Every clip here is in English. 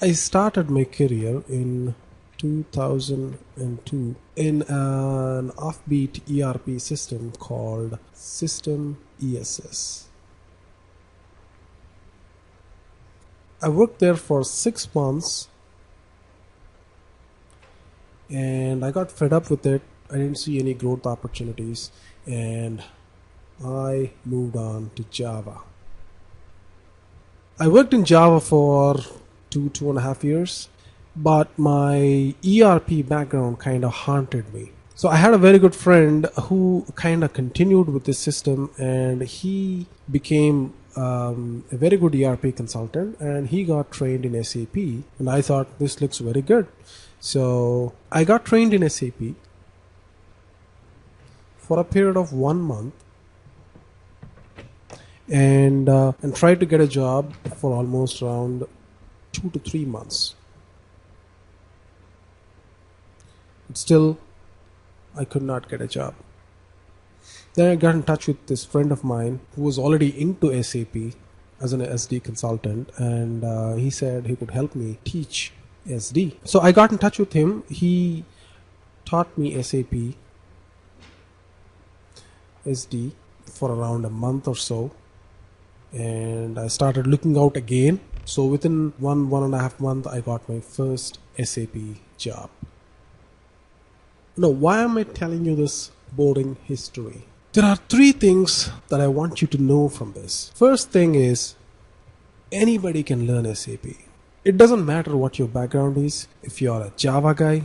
I started my career in 2002 in an offbeat ERP system called System ESS. I worked there for 6 months and I got fed up with it. I didn't see any growth opportunities and I moved on to Java. I worked in Java for 2.5 years, but my ERP background kind of haunted me. So I had a very good friend who kind of continued with this system, and he became a very good ERP consultant, and he got trained in SAP. And I thought this looks very good, so I got trained in SAP for a period of 1 month, and tried to get a job for almost around 2 to 3 months. But still, I could not get a job. Then I got in touch with this friend of mine who was already into SAP as an SD consultant, and he said he could help me teach SD. So I got in touch with him. He taught me SAP SD for around a month or so, and I started looking out again. So within 1.5 months, I got my first SAP job. Now, why am I telling you this boring history? There are 3 things that I want you to know from this. First thing is, anybody can learn SAP. It doesn't matter what your background is. If you are a Java guy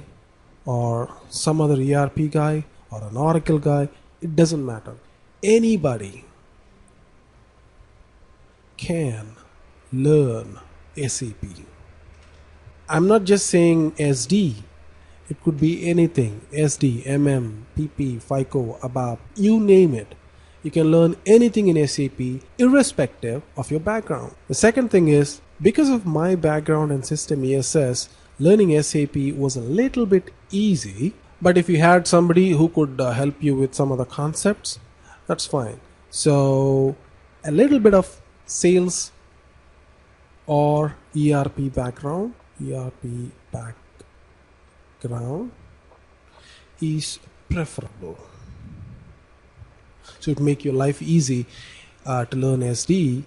or some other ERP guy or an Oracle guy, it doesn't matter. Anybody can learn SAP. I'm not just saying SD. It could be anything. SD, MM, PP, FICO, ABAP, you name it. You can learn anything in SAP irrespective of your background. The second thing is, because of my background in System ESS, learning SAP was a little bit easy. But if you had somebody who could help you with some of the concepts, that's fine. So a little bit of sales or ERP background is preferable. So it make your life easy to learn SD,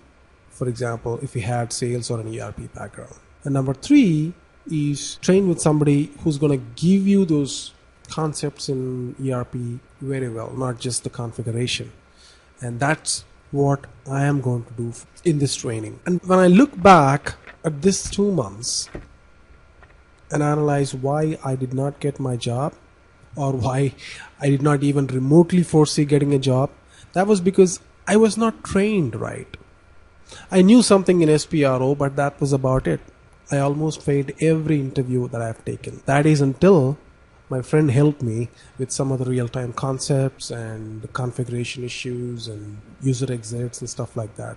for example, if you had sales or an ERP background. And number 3 is train with somebody who's going to give you those concepts in ERP very well, not just the configuration. And that's what I am going to do in this training. And when I look back at this 2 months and analyze why I did not get my job, or why I did not even remotely foresee getting a job, that was because I was not trained right. I knew something in SPRO, but that was about it. I almost failed every interview that I've taken. That is until my friend helped me with some of the real-time concepts and the configuration issues and user exits and stuff like that.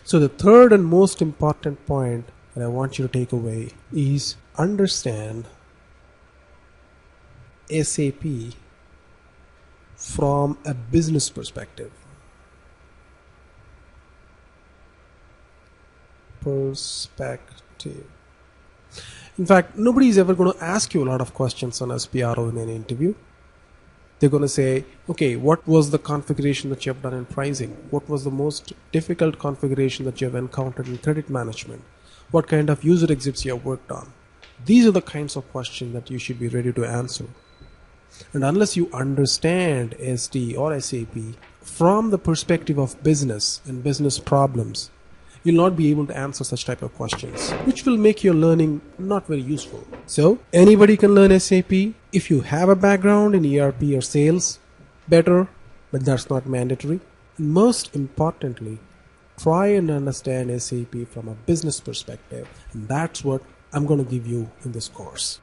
So the third and most important point that I want you to take away is understand SAP from a business perspective. In fact, nobody is ever going to ask you a lot of questions on SPRO in an interview. They're going to say, okay, what was the configuration that you have done in pricing? What was the most difficult configuration that you have encountered in credit management? What kind of user exits you have worked on? These are the kinds of questions that you should be ready to answer. And unless you understand SD or SAP from the perspective of business and business problems, you'll not be able to answer such type of questions, which will make your learning not very useful. So anybody can learn SAP. If you have a background in ERP or sales, better, but that's not mandatory. And most importantly, try and understand SAP from a business perspective, and that's what I'm going to give you in this course.